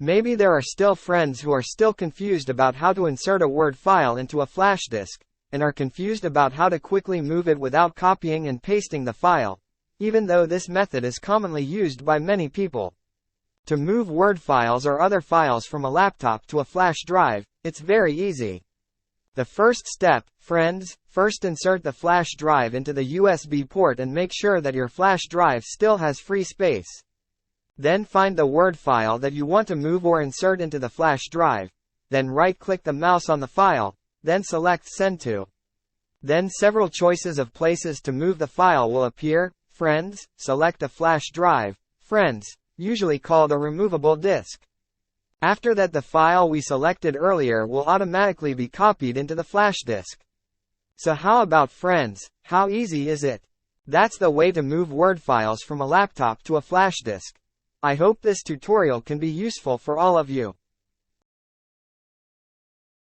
Maybe there are still friends who are still confused about how to insert a Word file into a flash disk, and are confused about how to quickly move it without copying and pasting the file, even though this method is commonly used by many people. To move Word files or other files from a laptop to a flash drive, it's very easy. The first step, friends, first insert the flash drive into the USB port and make sure that your flash drive still has free space. Then find the Word file that you want to move or insert into the flash drive. Then right-click the mouse on the file, then select Send to. Then several choices of places to move the file will appear. Friends, select a flash drive, friends, usually called a removable disk. After that, the file we selected earlier will automatically be copied into the flash disk. So how about friends, how easy is it? That's the way to move Word files from a laptop to a flash disk. I hope this tutorial can be useful for all of you.